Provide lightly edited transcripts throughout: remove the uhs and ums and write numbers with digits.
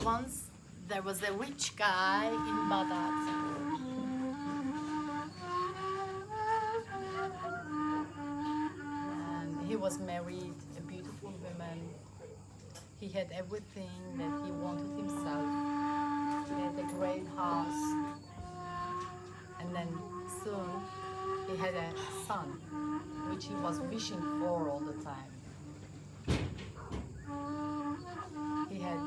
Once there was a rich guy in Baghdad. And he was married, a beautiful woman. He had everything that he wanted himself. He had a great house. And then soon he had a son, which he was wishing for all the time. He had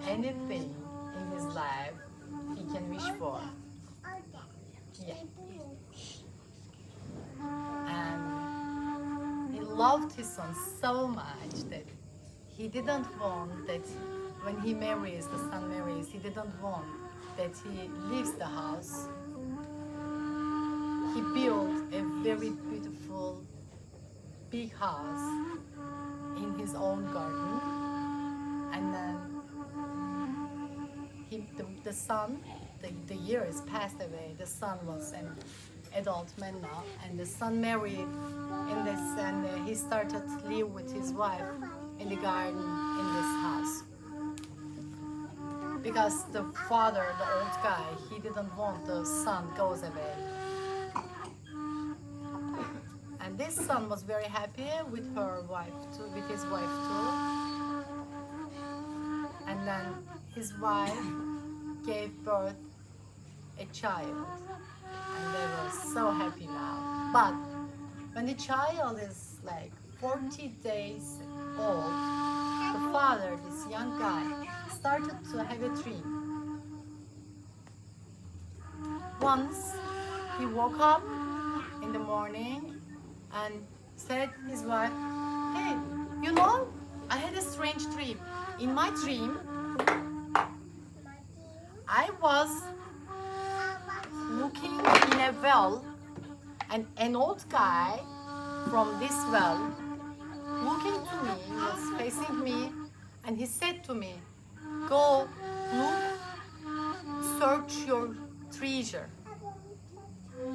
anything in his life he can wish for. Yeah. And he loved his son so much that he didn't want that when he marries, the son marries, he didn't want that he leaves the house. He built a very beautiful big house in his own garden, and then the son, the years passed away. The son was an adult man now, and the son married in this, and he started to live with his wife in the garden in this house. Because the father, the old guy, he didn't want the son goes away. And this son was very happy with her wife too, with his wife too. And then his wife gave birth a child, and they were so happy now. But when the child is like 40 days old, the father, this young guy, started to have a dream. Once he woke up in the morning and said to his wife, "Hey, you know, I had a strange dream. In my dream, I was looking in a well, and an old guy from this well looking to me, was facing me, and he said to me, 'Go look, search your treasure.'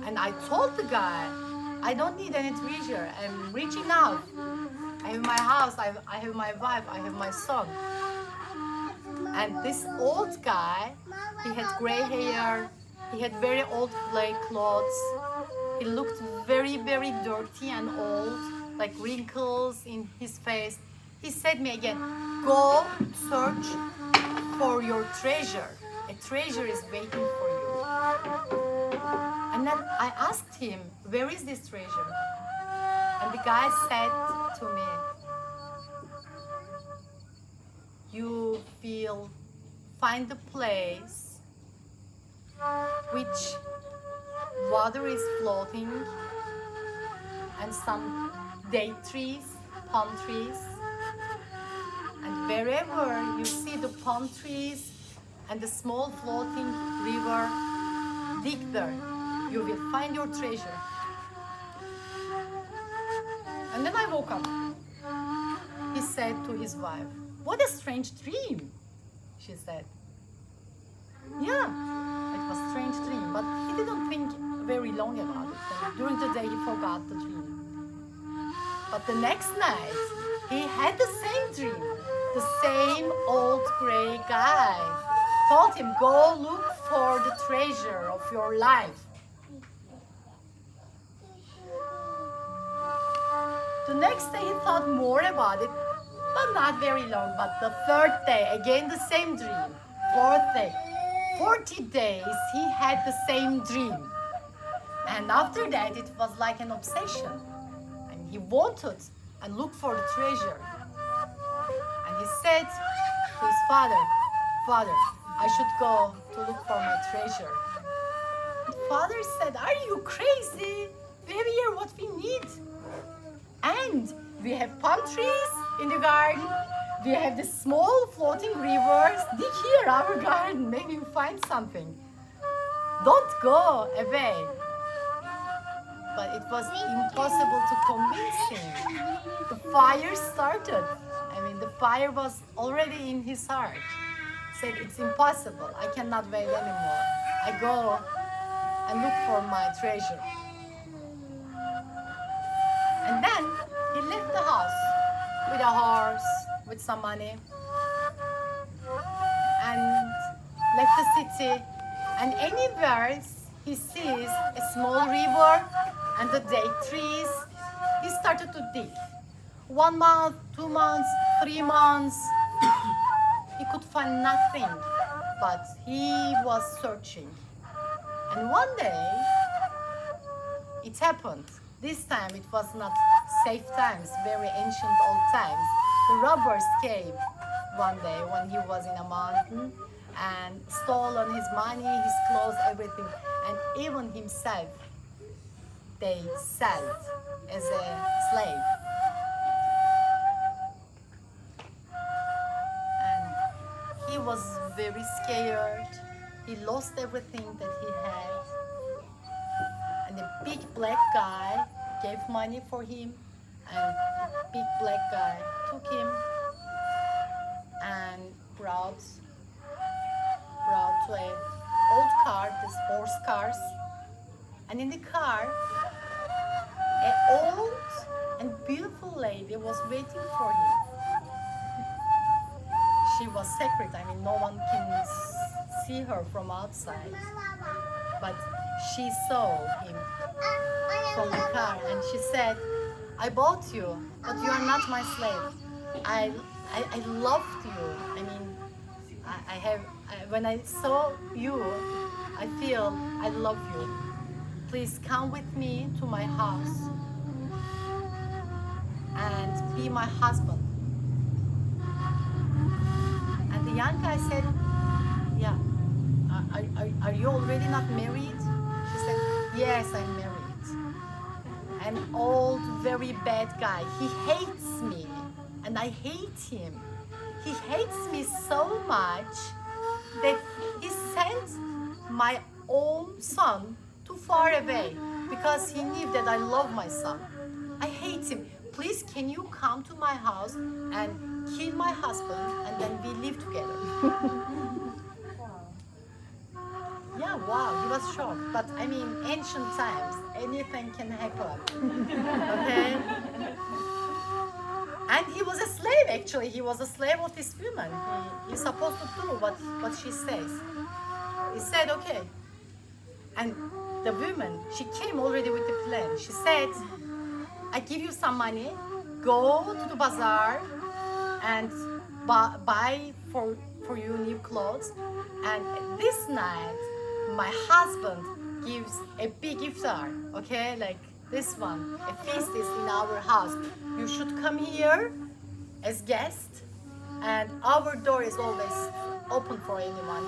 And I told the guy, 'I don't need any treasure. I'm rich enough. I have my house, I have my wife, I have my son.' And this old guy, he had gray hair, he had very old black clothes. He looked very, very dirty and old, like wrinkles in his face. He said me again, 'Go search for your treasure. A treasure is waiting for you.' And then I asked him, 'Where is this treasure?' And the guy said to me, 'You find a place which water is floating and some date trees, palm trees, and wherever you see the palm trees and the small floating river, dig there, you will find your treasure.' And then I woke up. He said to his wife, 'What a strange dream,' she said. Yeah, it was a strange dream, but he didn't think very long about it. And during the day, he forgot the dream. But the next night, he had the same dream. The same old gray guy told him, 'Go look for the treasure of your life.' The next day, he thought more about it, but not very long. But the third day, again the same dream. Fourth day, 40 days, he had the same dream. And after that, it was like an obsession. And he wanted and looked for the treasure. And he said to his father, 'Father, I should go to look for my treasure.' The father said, 'Are you crazy? We have here what we need. And we have palm trees in the garden. We have the small floating rivers. Dig here, our garden. Maybe we find something. Don't go away.' But it was impossible to convince him. The fire started. I mean, the fire was already in his heart. He said, 'It's impossible. I cannot wait anymore. I go and look for my treasure.' And then he left the house with a horse, with some money. And and left the city. And anywhere he sees a small river and the date trees, he started to dig. 1 month, 2 months, 3 months, he could find nothing, but he was searching. And one day, it happened. This time it was not safe times, very ancient old times. The robbers came one day when he was in a mountain and stolen his money, his clothes, everything, and even himself they sold as a slave. And he was very scared. He lost everything that he had. And the big black guy gave money for him, and the big black guy took him and brought to a old car, this horse cars. And in the car, an old and beautiful lady was waiting for him. She was secret, I mean, no one can see her from outside. But she saw him from the car and she said, I bought you, but you are not my slave. I loved you. I mean, when I saw you, I feel I love you. Please come with me to my house and be my husband. And the young guy said, yeah, are you already not married? She said, yes, I'm married. An old, very bad guy. He hates me and I hate him. He hates me so much that he sent my own son too far away because he knew that I love my son. I hate him. Please, can you come to my house and kill my husband and then we live together? Yeah, wow, he was shocked. But I mean, ancient times, anything can happen. Okay? And he was a slave, actually. He was a slave of this woman. He's supposed to do what she says. He said, okay. And the woman, she came already with the plan. She said, I give you some money, go to the bazaar and buy for you new clothes. And this night, my husband gives a big iftar, okay? Like this one, a feast is in our house. You should come here as guest, and our door is always open for anyone.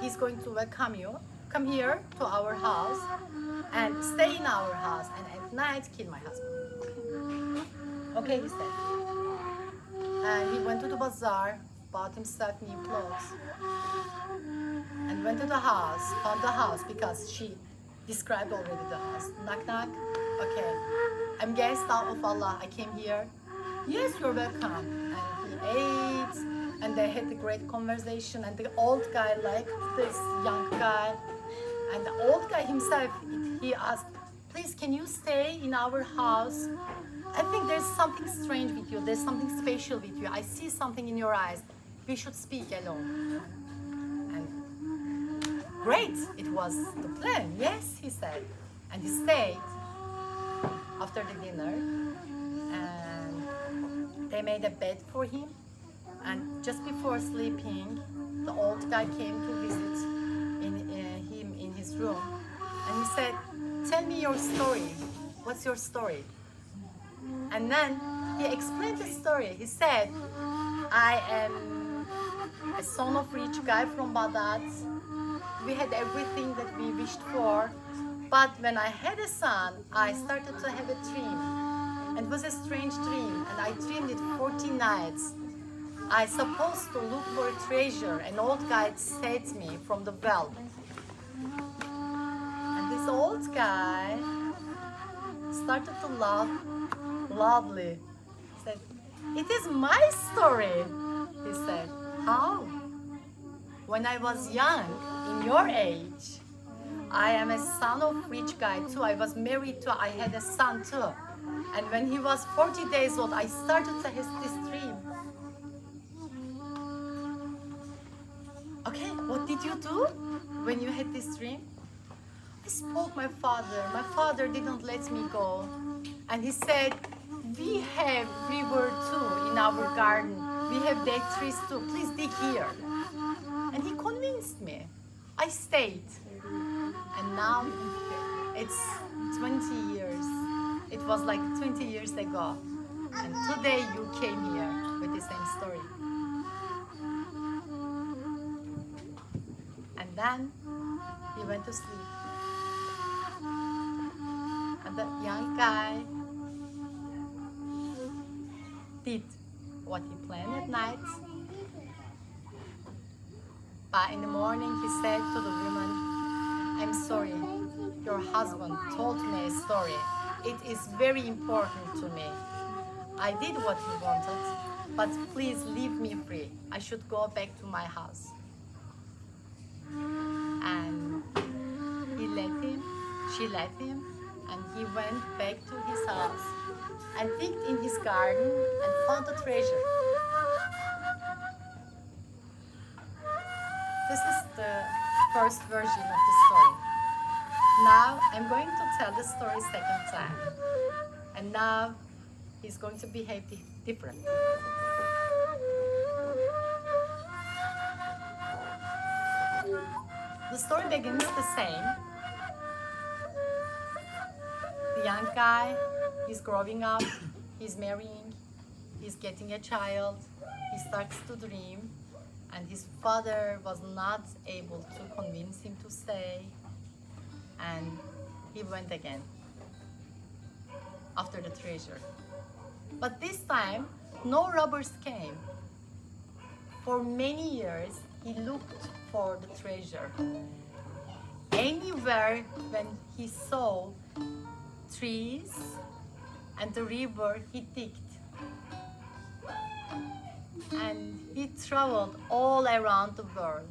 He's going to welcome you. Come here to our house and stay in our house, and at night kill my husband. Okay, he said. And he went to the bazaar, bought himself new clothes, and went to the house, found the house because she described already the house. Knock, knock. Okay, I'm guest of Allah. I came here. Yes, you're welcome. And he ate, and they had a great conversation. And the old guy liked this young guy. And the old guy himself, he asked, please, can you stay in our house? I think there's something strange with you. There's something special with you. I see something in your eyes. We should speak alone. And great, it was the plan. Yes, he said. And he stayed after the dinner. And they made a bed for him. And just before sleeping, the old guy came to visit him in his room. And he said, tell me your story. What's your story? And then he explained the story. He said, I am a son of rich guy from Baghdad. We had everything that we wished for. But when I had a son, I started to have a dream. And it was a strange dream. And I dreamed it 40 nights. I supposed to look for a treasure. An old guy saved me from the well. And this old guy started to laugh loudly. He said, it is my story. He said, how? When I was young, in your age, I am a son of rich guy too. I was married too. I had a son too. And when he was 40 days old, I started to have this dream. Okay, what did you do when you had this dream? I spoke my father. My father didn't let me go. And he said, we have river too in our garden. We have date trees too. Please dig here. And he convinced me. I stayed. And now it's 20 years. It was like 20 years ago. And today you came here with the same story. And then he went to sleep. And the young guy did what he planned at night. But in the morning he said to the woman, I'm sorry, your husband told me a story. It is very important to me. I did what he wanted, but please leave me free. I should go back to my house. And she let him, and he went back to his house and digged in his garden and found a treasure. This is the first version of the story. Now I'm going to tell the story second time. And now he's going to behave different. The story begins the same. The young guy, he's growing up, he's marrying, he's getting a child, he starts to dream, and his father was not able to convince him to stay, and he went again after the treasure. But this time, no robbers came. For many years, he looked for the treasure. Anywhere when he saw trees and the river, he digged. And he traveled all around the world.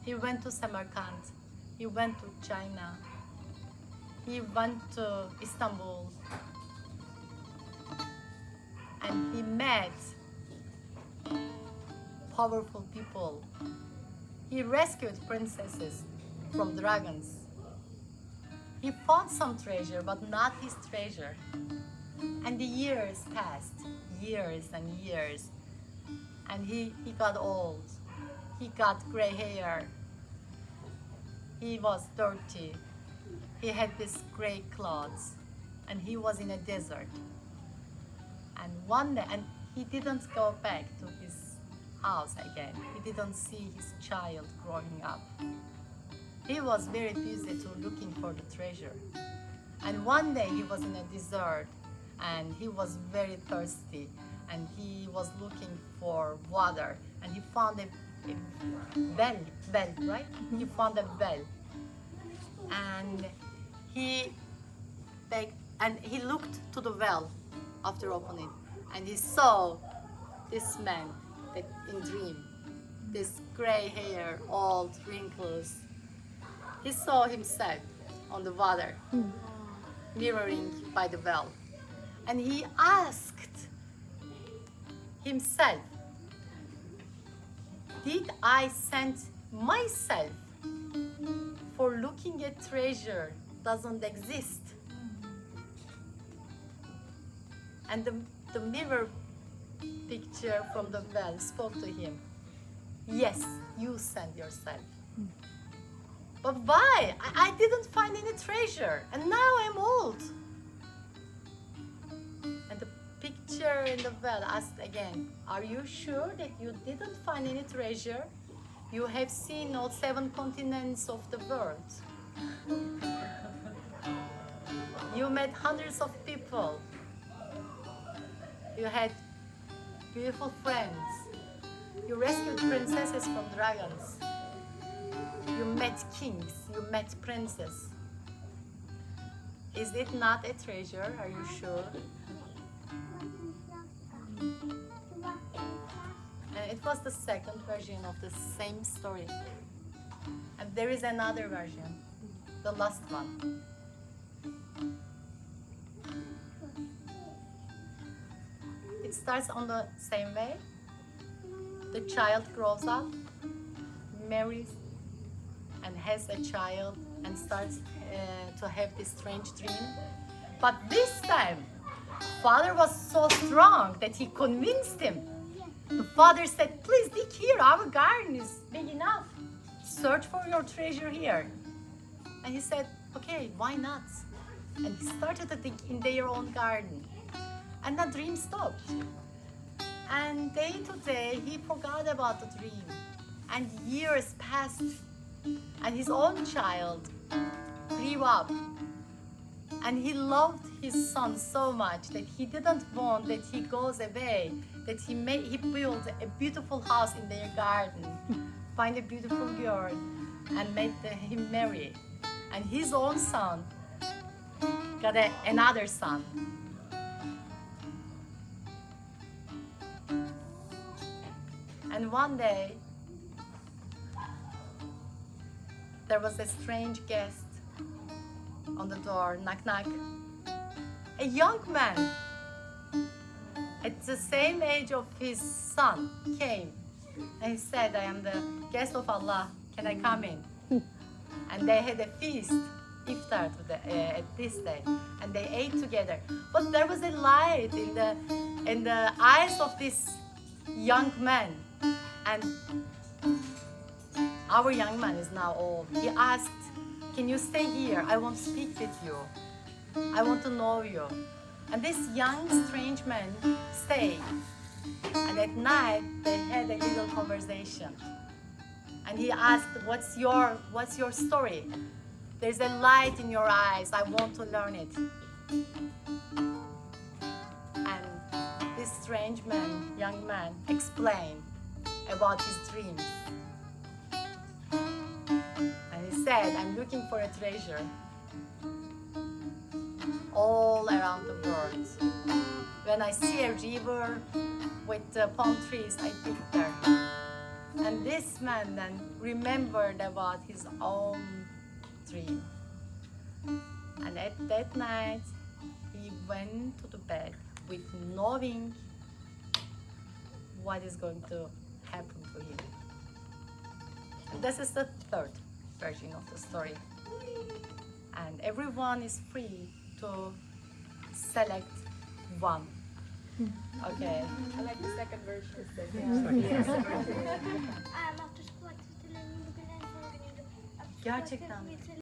He went to Samarkand, he went to China, he went to Istanbul, and he met powerful people. He rescued princesses from dragons. He found some treasure, but not his treasure. And the years passed, years and years. And he got old. He got gray hair. He was dirty. He had these gray clothes. And he was in a desert. And one day, and he didn't go back to his house again. He didn't see his child growing up. He was very busy to looking for the treasure. And one day he was in a desert and he was very thirsty and he was looking for water and he found a well, right? He found a well. And he begged, and he looked to the well after opening and he saw this man that in dream, this gray hair, old wrinkles. He saw himself on the water, mirroring by the well. And he asked himself, did I send myself for looking at treasure doesn't exist? And the mirror picture from the well spoke to him. Yes, you sent yourself. But why? I didn't find any treasure and now I'm old. And the picture in the well asked again, are you sure that you didn't find any treasure? You have seen all 7 continents of the world. You met hundreds of people. You had beautiful friends. You rescued princesses from dragons. You met kings, you met princes. Is it not a treasure? Are you sure? And it was the second version of the same story. And there is another version, the last one. It starts on the same way. The child grows up, marries and has a child and starts to have this strange dream. But this time, father was so strong that he convinced him. The father said, please dig here, our garden is big enough. Search for your treasure here. And he said, okay, why not? And he started to dig in their own garden. And the dream stopped. And day to day, he forgot about the dream. And years passed. And his own child grew up. And he loved his son so much that he didn't want that he goes away, that he built a beautiful house in their garden, find a beautiful girl, and made him marry. And his own son got another son. And one day, there was a strange guest on the door, knock knock. A young man at the same age of his son came and he said, I am the guest of Allah, can I come in? And they had a feast, Iftar at this day, and they ate together. But there was a light in the eyes of this young man. And our young man is now old. He asked, can you stay here? I want to speak with you. I want to know you. And this young, strange man stayed. And at night, they had a little conversation. And he asked, what's your story? There's a light in your eyes. I want to learn it. And this strange man, young man, explained about his dreams. And he said, I'm looking for a treasure all around the world. When I see a river with palm trees, I dig there. And this man then remembered about his own dream. And at that night, he went to the bed with knowing what is going to happen to him. And this is the third version of the story. And everyone is free to select one. Okay. I like the second version. Gerçekten.